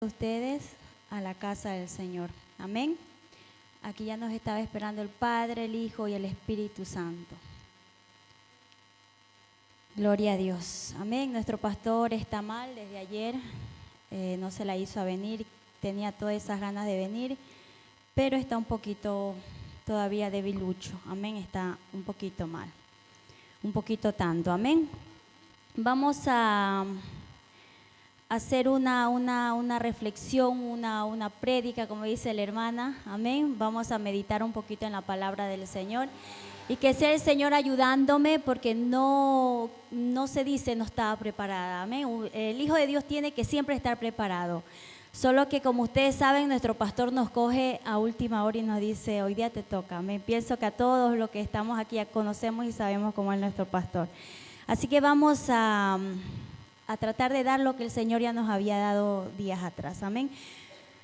Ustedes a la casa del Señor. Amén. Aquí ya nos estaba esperando el Padre, el Hijo y el Espíritu Santo. Gloria a Dios. Amén. Nuestro pastor está mal desde ayer. No se la hizo a venir. Tenía todas esas ganas de venir, pero está un poquito todavía debilucho. Amén. Está un poquito mal. Un poquito tanto. Amén. Vamos a hacer una reflexión, una prédica, como dice la hermana, amén. Vamos a meditar un poquito en la palabra del Señor y que sea el Señor ayudándome, porque no se dice no estaba preparada, amén. El Hijo de Dios tiene que siempre estar preparado, solo que como ustedes saben, nuestro pastor nos coge a última hora y nos dice, hoy día te toca, amén. Pienso que a todos los que estamos aquí ya conocemos y sabemos cómo es nuestro pastor, así que vamos a tratar de dar lo que el Señor ya nos había dado días atrás, amén.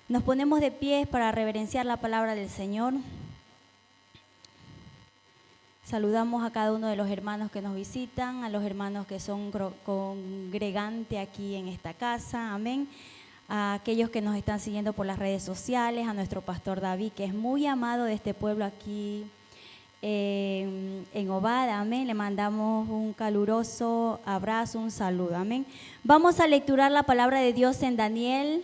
Nos ponemos de pie para reverenciar la palabra del Señor. Saludamos a cada uno de los hermanos que nos visitan, a los hermanos que son congregantes aquí en esta casa, amén. A aquellos que nos están siguiendo por las redes sociales, a nuestro pastor David, que es muy amado de este pueblo aquí en Ovada, amén. Le mandamos un caluroso abrazo, un saludo, amén. Vamos a lecturar la palabra de Dios en Daniel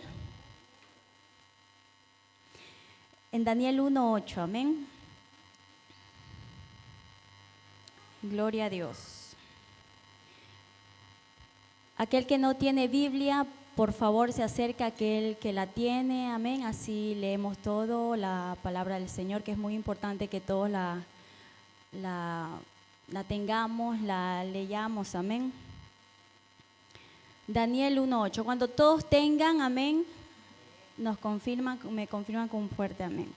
1:8, amén. Gloria a Dios. Aquel que no tiene Biblia, por favor se acerca a aquel que la tiene, amén. Así leemos todo la palabra del Señor, que es muy importante que todos la tengamos, la leyamos, amén. Daniel 1:8. Cuando todos tengan, amén, me confirman con un fuerte amén.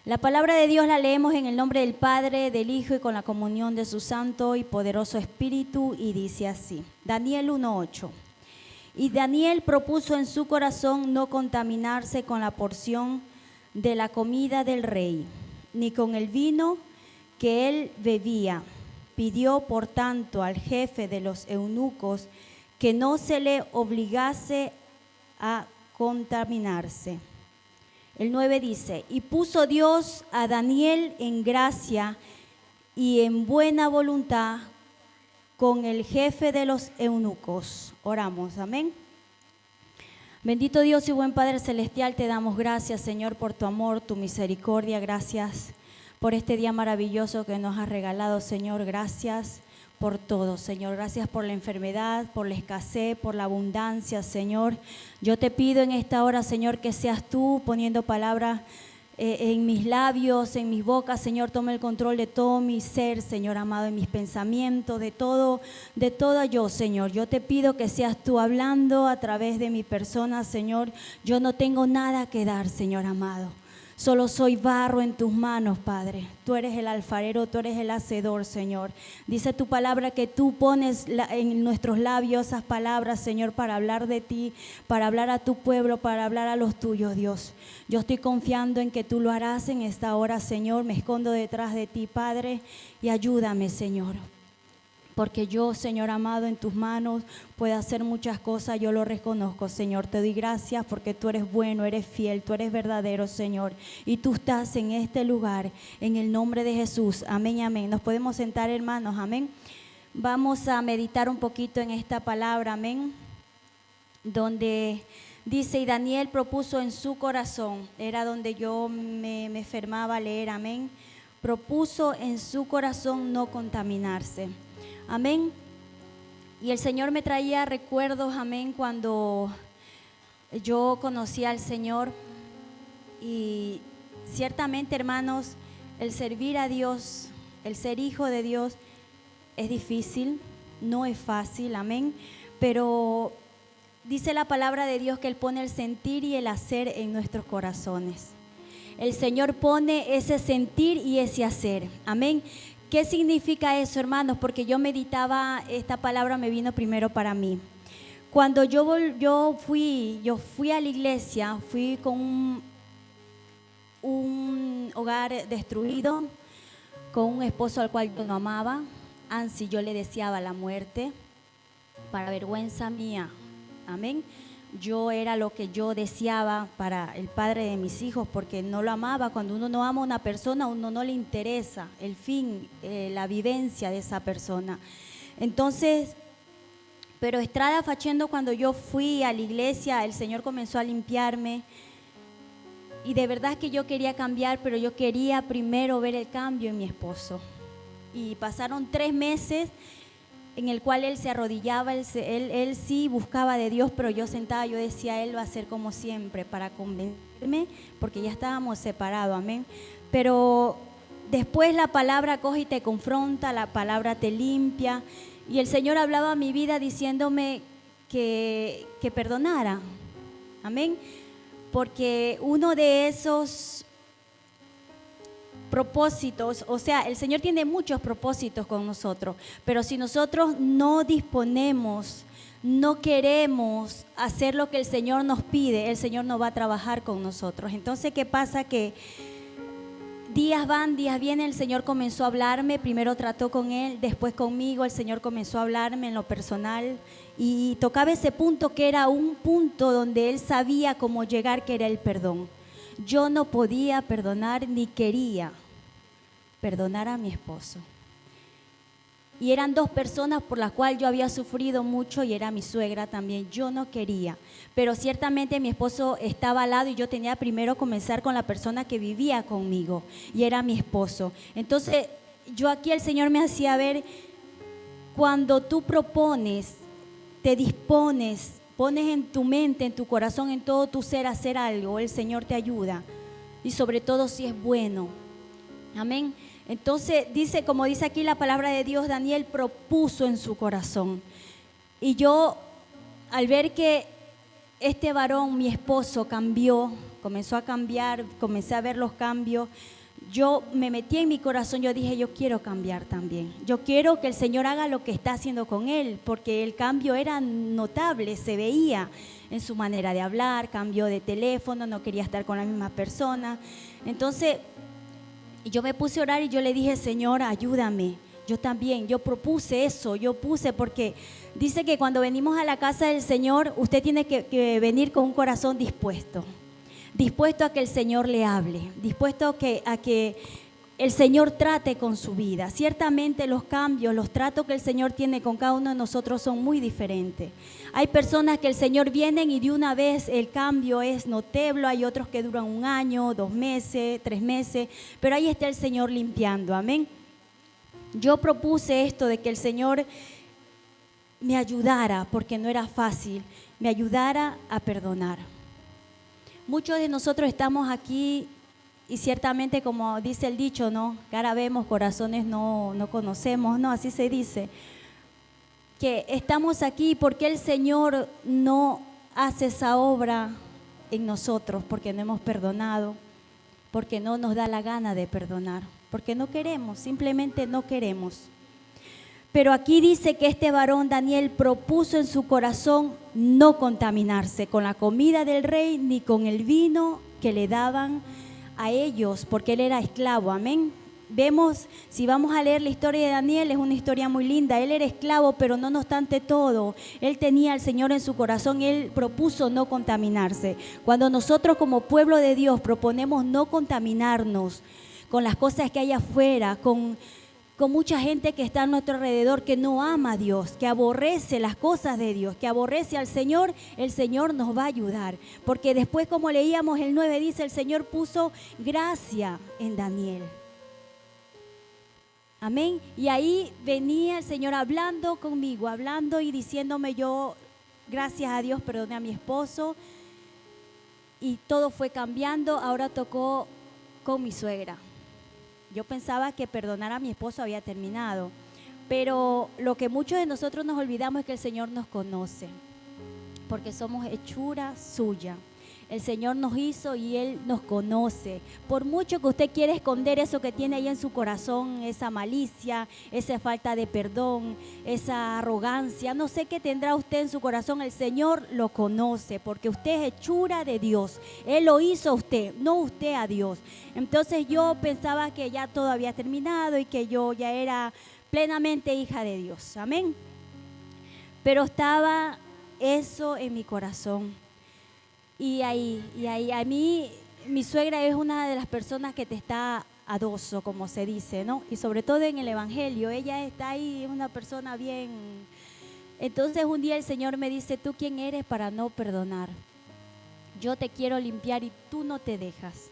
La palabra de Dios la leemos en el nombre del Padre, del Hijo y con la comunión de su Santo y poderoso Espíritu, y dice así. Daniel 1:8. Y Daniel propuso en su corazón no contaminarse con la porción de la comida del rey, ni con el vino que él bebía. Pidió, por tanto, al jefe de los eunucos que no se le obligase a contaminarse. El 9 dice, y puso Dios a Daniel en gracia y en buena voluntad con el jefe de los eunucos. Oramos, amén. Bendito Dios y buen Padre Celestial, te damos gracias, Señor, por tu amor, tu misericordia. Gracias por este día maravilloso que nos has regalado, Señor. Gracias por todo, Señor. Gracias por la enfermedad, por la escasez, por la abundancia, Señor. Yo te pido en esta hora, Señor, que seas tú poniendo palabras en mis labios, en mis bocas, Señor. Toma el control de todo mi ser, Señor amado, en mis pensamientos, de todo yo, Señor. Yo te pido que seas tú hablando a través de mi persona, Señor. Yo no tengo nada que dar, Señor amado. Solo soy barro en tus manos, Padre. Tú eres el alfarero, tú eres el hacedor, Señor. Dice tu palabra que tú pones en nuestros labios esas palabras, Señor, para hablar de ti, para hablar a tu pueblo, para hablar a los tuyos, Dios. Yo estoy confiando en que tú lo harás en esta hora, Señor. Me escondo detrás de ti, Padre, y ayúdame, Señor. Porque yo, Señor amado, en tus manos puedo hacer muchas cosas, yo lo reconozco, Señor. Te doy gracias porque tú eres bueno, eres fiel, tú eres verdadero, Señor. Y tú estás en este lugar, en el nombre de Jesús. Amén, amén. Nos podemos sentar, hermanos, amén. Vamos a meditar un poquito en esta palabra, amén. Donde dice, y Daniel propuso en su corazón, era donde yo me enfermaba a leer, amén. Propuso en su corazón no contaminarse. Amén. Y el Señor me traía recuerdos, amén, cuando yo conocí al Señor. Y ciertamente, hermanos, el servir a Dios, el ser hijo de Dios es difícil, no es fácil, amén. Pero dice la palabra de Dios que Él pone el sentir y el hacer en nuestros corazones. El Señor pone ese sentir y ese hacer, amén. ¿Qué significa eso, hermanos? Porque yo meditaba, esta palabra me vino primero para mí. Cuando yo fui a la iglesia, fui con un hogar destruido, con un esposo al cual yo no amaba, ansí yo le deseaba la muerte, para vergüenza mía, amén. yo era lo que yo deseaba para el padre de mis hijos, porque no lo amaba. Cuando uno no ama a una persona, a uno no le interesa el fin, la vivencia de esa persona. Entonces, pero Estrada Facendo, cuando yo fui a la iglesia, el Señor comenzó a limpiarme. Y de verdad que yo quería cambiar, pero yo quería primero ver el cambio en mi esposo. Y pasaron 3 meses en el cual él se arrodillaba, él sí buscaba de Dios, pero yo sentada, yo decía, él va a ser como siempre para convencerme, porque ya estábamos separados, amén. Pero después la palabra coge y te confronta, la palabra te limpia, y el Señor hablaba a mi vida diciéndome que perdonara, amén. Porque uno de esos propósitos, o sea, el Señor tiene muchos propósitos con nosotros, pero si nosotros no disponemos, no queremos hacer lo que el Señor nos pide, el Señor no va a trabajar con nosotros. Entonces, ¿qué pasa? Que días van, días vienen, el Señor comenzó a hablarme, primero trató con él, después conmigo, el Señor comenzó a hablarme en lo personal y tocaba ese punto que era un punto donde él sabía cómo llegar, que era el perdón. Yo no podía perdonar ni quería perdonar a mi esposo. Y eran 2 personas por las cuales yo había sufrido mucho y era mi suegra también. Yo no quería, pero ciertamente mi esposo estaba al lado y yo tenía primero comenzar con la persona que vivía conmigo y era mi esposo. Entonces yo aquí el Señor me hacía ver, cuando tú propones, te dispones, pones en tu mente, en tu corazón, en todo tu ser hacer algo, el Señor te ayuda. Y sobre todo si es bueno. Amén. Entonces dice, como dice aquí la palabra de Dios, Daniel propuso en su corazón. Y yo, al ver que este varón, mi esposo, cambió, comenzó a cambiar, comencé a ver los cambios, yo me metí en mi corazón, yo dije, yo quiero cambiar también. Yo quiero que el Señor haga lo que está haciendo con él, porque el cambio era notable, se veía en su manera de hablar, cambió de teléfono, no quería estar con la misma persona. Entonces, yo me puse a orar y yo le dije, Señor, ayúdame. Yo también, yo propuse eso, porque dice que cuando venimos a la casa del Señor, usted tiene que venir con un corazón dispuesto a que el Señor le hable, dispuesto a que el Señor trate con su vida. Ciertamente los cambios, los tratos que el Señor tiene con cada uno de nosotros son muy diferentes. Hay personas que el Señor vienen y de una vez el cambio es notable, hay otros que duran 1 año, 2 meses, 3 meses, pero ahí está el Señor limpiando, amén. Yo propuse esto de que el Señor me ayudara, porque no era fácil, me ayudara a perdonar. Muchos de nosotros estamos aquí y ciertamente, como dice el dicho, ¿no? Cara vemos, corazones no conocemos, ¿no? Así se dice. Que estamos aquí porque el Señor no hace esa obra en nosotros, porque no hemos perdonado, porque no nos da la gana de perdonar, porque no queremos, simplemente no queremos. Pero aquí dice que este varón Daniel propuso en su corazón no contaminarse con la comida del rey ni con el vino que le daban a ellos, porque él era esclavo, amén. Vemos, si vamos a leer la historia de Daniel, es una historia muy linda. Él era esclavo, pero no obstante todo, él tenía al Señor en su corazón, él propuso no contaminarse. Cuando nosotros como pueblo de Dios proponemos no contaminarnos con las cosas que hay afuera, con mucha gente que está a nuestro alrededor que no ama a Dios, que aborrece las cosas de Dios, que aborrece al Señor, el Señor nos va a ayudar. Porque después, como leíamos el 9, dice, el Señor puso gracia en Daniel. Amén. Y ahí venía el Señor hablando conmigo, hablando y diciéndome, yo, gracias a Dios, perdoné a mi esposo. Y todo fue cambiando. Ahora tocó con mi suegra. Yo pensaba que perdonar a mi esposo había terminado, pero lo que muchos de nosotros nos olvidamos es que el Señor nos conoce, porque somos hechura suya. El Señor nos hizo y Él nos conoce. Por mucho que usted quiera esconder eso que tiene ahí en su corazón, esa malicia, esa falta de perdón, esa arrogancia, no sé qué tendrá usted en su corazón, el Señor lo conoce, porque usted es hechura de Dios. Él lo hizo a usted, no usted a Dios. Entonces yo pensaba que ya todo había terminado y que yo ya era plenamente hija de Dios. Amén. Pero estaba eso en mi corazón. a mí, mi suegra es una de las personas que te está adoso, como se dice, ¿no? Y sobre todo en el Evangelio, ella está ahí, es una persona bien. Entonces un día el Señor me dice, ¿tú quién eres para no perdonar? Yo te quiero limpiar y tú no te dejas.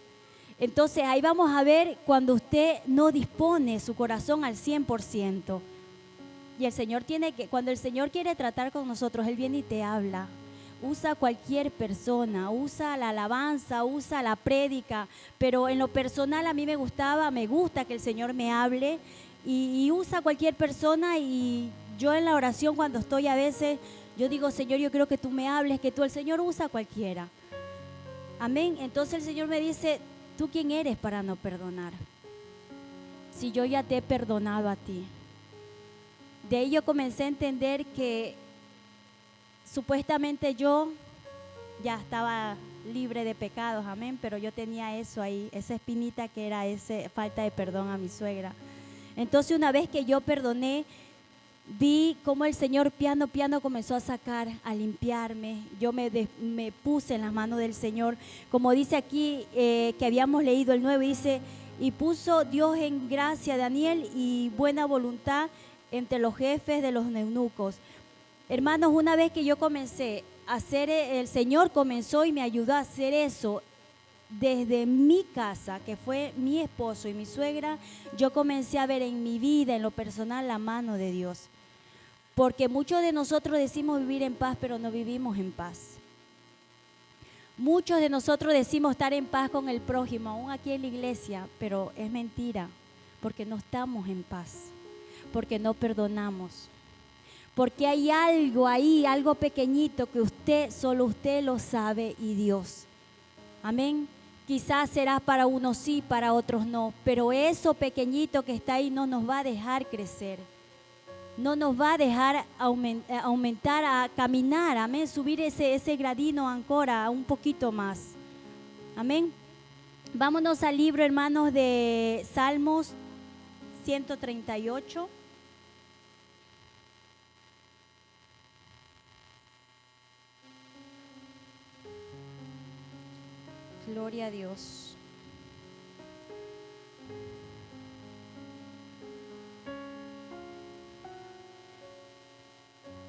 Entonces ahí vamos a ver cuando usted no dispone su corazón al 100%. Y el Señor cuando el Señor quiere tratar con nosotros, Él viene y te habla. Usa cualquier persona, usa la alabanza, usa la prédica, pero en lo personal a mí me gusta que el Señor me hable y usa cualquier persona. Y yo en la oración cuando estoy a veces, yo digo, Señor, yo quiero que tú me hables, que tú, el Señor usa a cualquiera. Amén. Entonces el Señor me dice, ¿tú quién eres para no perdonar? Si yo ya te he perdonado a ti. De ahí yo comencé a entender que supuestamente yo ya estaba libre de pecados, amén, pero yo tenía eso ahí, esa espinita que era esa falta de perdón a mi suegra. Entonces una vez que yo perdoné, vi cómo el Señor piano comenzó a sacar, a limpiarme. Yo me puse en las manos del Señor, como dice aquí que habíamos leído el 9, dice, y puso Dios en gracia a Daniel y buena voluntad entre los jefes de los eunucos. Hermanos, una vez que yo comencé a hacer, el Señor comenzó y me ayudó a hacer eso desde mi casa, que fue mi esposo y mi suegra. Yo comencé a ver en mi vida, en lo personal, la mano de Dios. Porque muchos de nosotros decimos vivir en paz, pero no vivimos en paz. Muchos de nosotros decimos estar en paz con el prójimo, aún aquí en la iglesia, pero es mentira, porque no estamos en paz, porque no perdonamos. Porque hay algo ahí, algo pequeñito que solo usted lo sabe y Dios. Amén. Quizás será para unos sí, para otros no, pero eso pequeñito que está ahí no nos va a dejar crecer. No nos va a dejar aumentar, a caminar, amén, subir ese gradino ancora un poquito más. Amén. Vámonos al libro, hermanos, de Salmos 138. Gloria a Dios.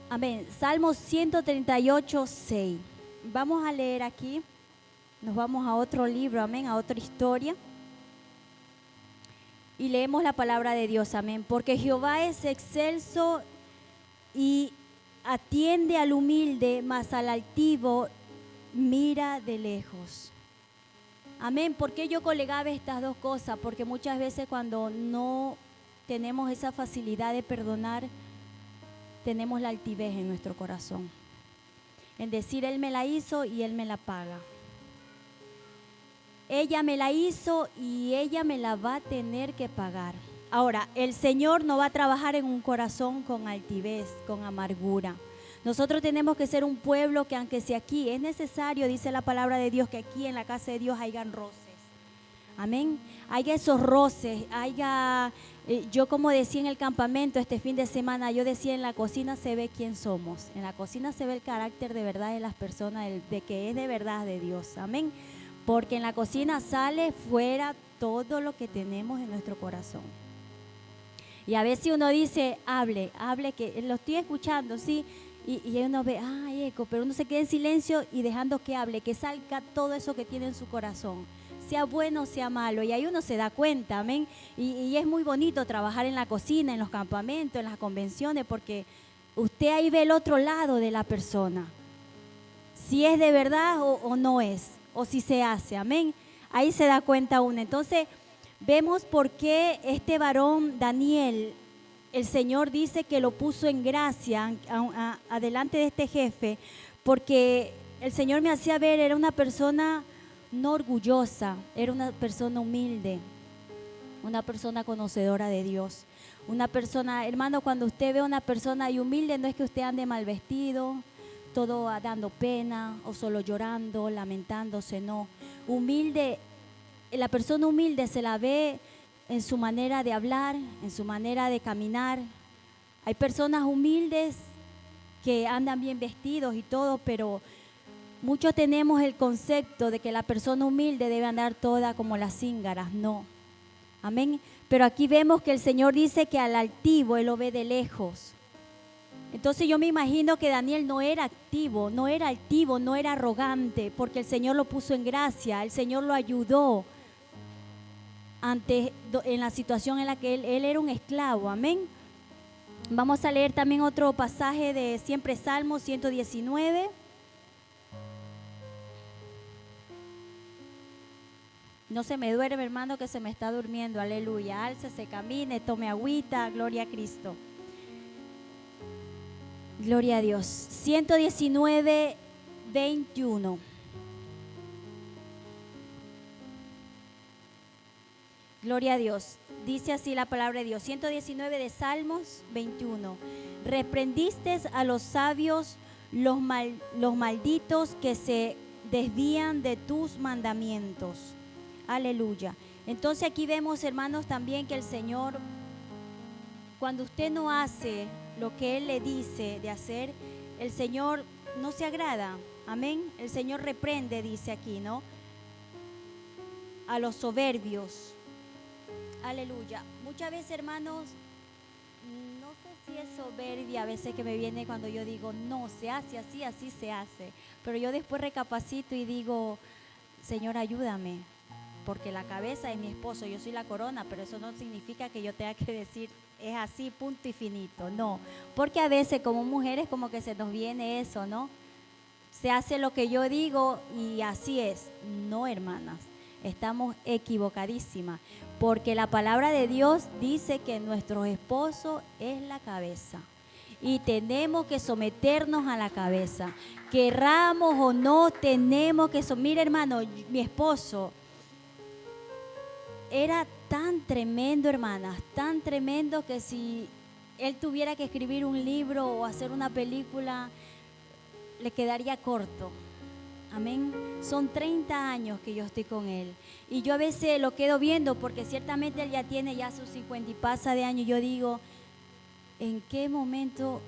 Amén. Salmos 138, 6. Vamos a leer aquí. Nos vamos a otro libro, amén, a otra historia. Y leemos la palabra de Dios, amén. Porque Jehová es excelso y atiende al humilde, mas al altivo mira de lejos. Amén. ¿Por qué yo colegaba estas dos cosas? Porque muchas veces cuando no tenemos esa facilidad de perdonar, tenemos la altivez en nuestro corazón. En decir, Él me la hizo y Él me la paga. Ella me la hizo y ella me la va a tener que pagar. Ahora, el Señor no va a trabajar en un corazón con altivez, con amargura. Nosotros tenemos que ser un pueblo que aunque sea aquí, es necesario, dice la palabra de Dios, que aquí en la casa de Dios hayan roces. Amén. Haya esos roces, yo como decía en el campamento este fin de semana, yo decía en la cocina se ve quién somos. En la cocina se ve el carácter de verdad de las personas, de que es de verdad de Dios. Amén. Porque en la cocina sale fuera todo lo que tenemos en nuestro corazón. Y a veces uno dice, hable, que lo estoy escuchando, sí. Y uno ve, eco, pero uno se queda en silencio y dejando que hable, que salga todo eso que tiene en su corazón, sea bueno o sea malo. Y ahí uno se da cuenta, amén. Y es muy bonito trabajar en la cocina, en los campamentos, en las convenciones, porque usted ahí ve el otro lado de la persona. Si es de verdad o no es, o si se hace, amén. Ahí se da cuenta uno. Entonces, vemos por qué este varón Daniel, el Señor dice que lo puso en gracia adelante de este jefe, porque el Señor me hacía ver, era una persona no orgullosa, era una persona humilde, una persona conocedora de Dios. Una persona, hermano, cuando usted ve a una persona y humilde, no es que usted ande mal vestido, todo dando pena o solo llorando, lamentándose, no. Humilde, la persona humilde se la ve en su manera de hablar, en su manera de caminar. Hay personas humildes que andan bien vestidos y todo, pero Muchos tenemos el concepto de que la persona humilde debe andar toda como las cíngaras. No. Amén. Pero aquí vemos que el Señor dice que al altivo Él lo ve de lejos. Entonces yo me imagino que Daniel no era activo, no era altivo, no era arrogante, porque el Señor lo puso en gracia, el Señor lo ayudó en la situación en la que él era un esclavo. Amén. Vamos a leer también otro pasaje de siempre Salmos 119. No se me duerme, hermano, que se me está durmiendo. Aleluya. Álcese, camine, tome agüita. Gloria a Cristo. Gloria a Dios. 119, 21. Gloria a Dios. Dice así la palabra de Dios. 119 de Salmos 21. Reprendiste a los sabios, los malditos que se desvían de tus mandamientos. Aleluya. Entonces aquí vemos, hermanos, también que el Señor, cuando usted no hace lo que Él le dice de hacer, el Señor no se agrada. Amén. El Señor reprende, dice aquí, ¿no? A los soberbios. Aleluya. Muchas veces, hermanos, no sé si es soberbia a veces que me viene cuando yo digo, no, se hace así, así se hace. Pero yo después recapacito y digo, Señor, ayúdame. Porque la cabeza es mi esposo, yo soy la corona, pero eso no significa que yo tenga que decir, es así, punto y finito. No, porque a veces como mujeres como que se nos viene eso, ¿no? Se hace lo que yo digo y así es. No, hermanas, estamos equivocadísimas, porque la palabra de Dios dice que nuestro esposo es la cabeza. Y tenemos que someternos a la cabeza. Querramos o no, tenemos que Mira, hermano, mi esposo era tan tremendo, hermanas, tan tremendo que si él tuviera que escribir un libro o hacer una película, le quedaría corto. Amén. Son 30 años que yo estoy con él. Y yo a veces lo quedo viendo porque ciertamente él ya tiene ya sus 50 y pasa de años. Yo digo, ¿en qué momento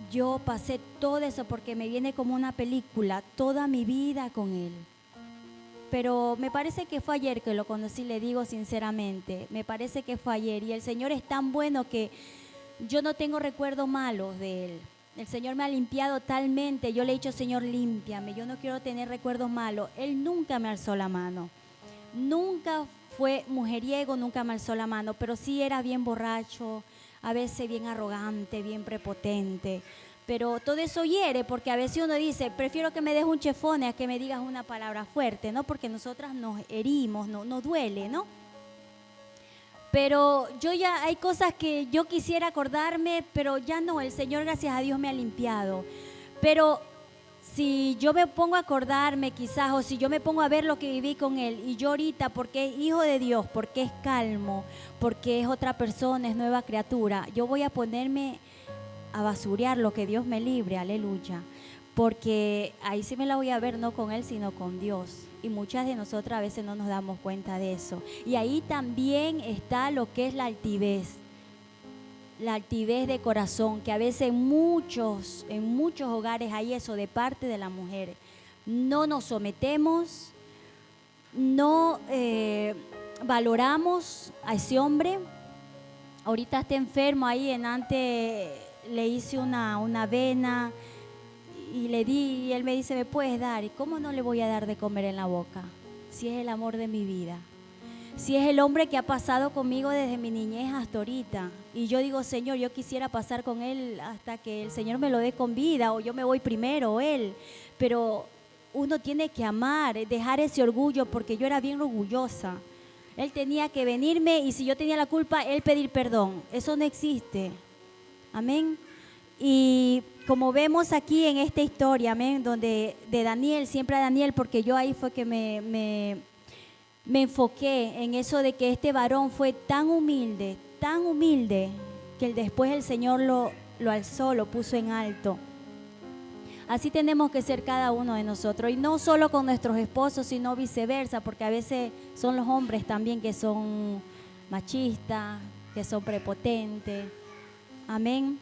yo pasé todo eso? Porque me viene como una película, toda mi vida con él. Pero me parece que fue ayer que lo conocí, le digo sinceramente, me parece que fue ayer. Y el Señor es tan bueno que yo no tengo recuerdos malos de Él. El Señor me ha limpiado talmente, yo le he dicho, Señor, límpiame, yo no quiero tener recuerdos malos. Él nunca me alzó la mano, nunca fue mujeriego, nunca me alzó la mano, pero sí era bien borracho, a veces bien arrogante, bien prepotente. Pero todo eso hiere, porque a veces uno dice, prefiero que me des un chefone a que me digas una palabra fuerte, ¿no? Porque nosotras nos herimos, nos duele, ¿no? Pero yo ya hay cosas que yo quisiera acordarme, pero ya no, el Señor, gracias a Dios, me ha limpiado. Pero si yo me pongo a acordarme quizás, o si yo me pongo a ver lo que viví con Él, y yo ahorita, porque es hijo de Dios, porque es calmo, porque es otra persona, es nueva criatura, yo voy a ponerme a basurear lo que Dios me libre, aleluya, porque ahí sí me la voy a ver no con Él sino con Dios, y muchas de nosotras a veces no nos damos cuenta de eso. Y ahí también está lo que es la altivez de corazón, que a veces en muchos hogares hay eso de parte de la mujer. No nos sometemos, no valoramos a ese hombre. Ahorita está enfermo ahí, antes le hice una vena y le di, y él me dice, ¿me puedes dar? ¿Y cómo no le voy a dar de comer en la boca? Si es el amor de mi vida, si es el hombre que ha pasado conmigo desde mi niñez hasta ahorita. Y yo digo, Señor, yo quisiera pasar con él hasta que el Señor me lo dé con vida, o yo me voy primero, o él. Pero uno tiene que amar, dejar ese orgullo, porque yo era bien orgullosa. Él tenía que venirme y si yo tenía la culpa, él pedir perdón. Eso no existe. Amén. Y como vemos aquí en esta historia, amén, donde de Daniel, siempre a Daniel, porque yo ahí fue que me enfoqué en eso de que este varón fue tan humilde, que después el Señor lo alzó, lo puso en alto. Así tenemos que ser cada uno de nosotros, y no solo con nuestros esposos, sino viceversa, porque a veces son los hombres también que son machistas, que son prepotentes. Amén.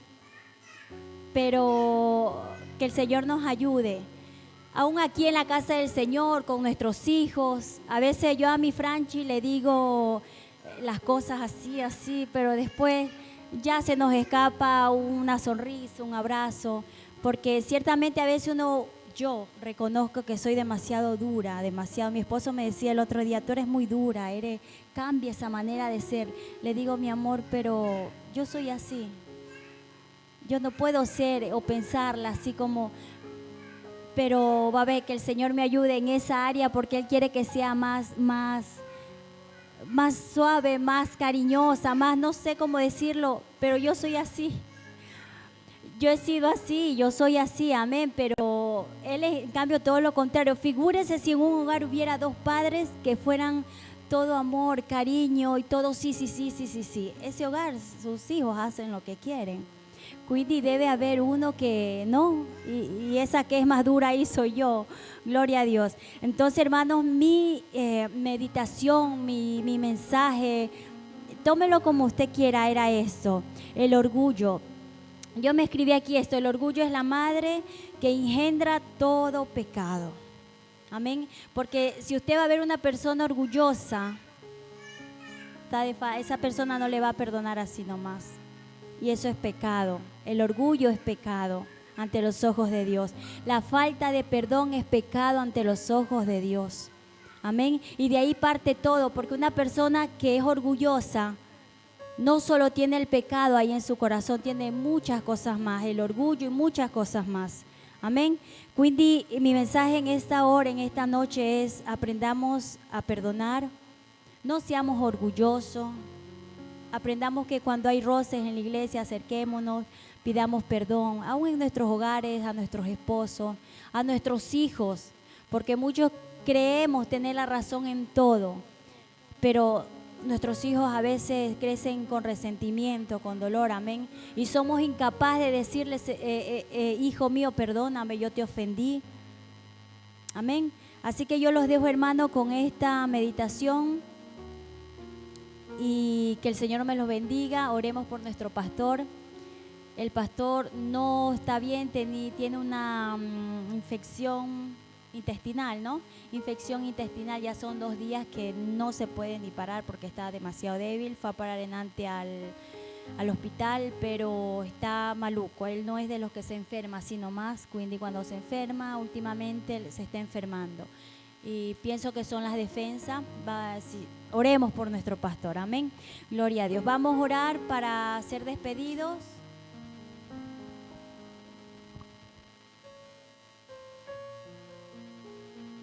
Pero que el Señor nos ayude Aún aquí en la casa del Señor, con nuestros hijos, a veces yo a mi Franchi le digo las cosas así, pero después ya se nos escapa una sonrisa, un abrazo, porque ciertamente a veces yo reconozco que soy demasiado dura, demasiado. Mi esposo me decía el otro día, tú eres muy dura, cambia esa manera de ser. Le digo, mi amor, pero yo soy así. Yo no puedo ser o pensarla así como, pero va a ver que el Señor me ayude en esa área porque Él quiere que sea más suave, más cariñosa, más no sé cómo decirlo, pero yo soy así. Yo he sido así, yo soy así, amén, pero Él es en cambio todo lo contrario. Figúrese si en un hogar hubiera dos padres que fueran todo amor, cariño y todo sí. Ese hogar, sus hijos hacen lo que quieren. Quindi debe haber uno que no, y esa que es más dura ahí soy yo, gloria a Dios. Entonces, hermanos, mi meditación, mi mensaje, tómelo como usted quiera, era esto, el orgullo. Yo me escribí aquí esto, el orgullo es la madre que engendra todo pecado. Amén. Porque si usted va a ver una persona orgullosa, esa persona no le va a perdonar así nomás. Y eso es pecado. El orgullo es pecado ante los ojos de Dios. La falta de perdón es pecado ante los ojos de Dios. Amén. Y de ahí parte todo, porque una persona que es orgullosa no solo tiene el pecado ahí en su corazón, tiene muchas cosas más, el orgullo y muchas cosas más. Amén. Quindi mi mensaje en esta hora, en esta noche es: aprendamos a perdonar, no seamos orgullosos, aprendamos que cuando hay roces en la iglesia, acerquémonos, pidamos perdón, aún en nuestros hogares, a nuestros esposos, a nuestros hijos, porque muchos creemos tener la razón en todo, pero nuestros hijos a veces crecen con resentimiento, con dolor, amén. Y somos incapaces de decirles, hijo mío, perdóname, yo te ofendí. Amén. Así que yo los dejo, hermano, con esta meditación y que el Señor me los bendiga. Oremos por nuestro pastor. El pastor no está bien, tiene una infección intestinal, ¿no? Infección intestinal, ya son 2 días que no se puede ni parar porque está demasiado débil. Fue a parar enante al hospital, pero está maluco. Él no es de los que se enferma, sino más. Quindi cuando se enferma, últimamente se está enfermando. Y pienso que son las defensas. Oremos por nuestro pastor, amén. Gloria a Dios. Vamos a orar para ser despedidos.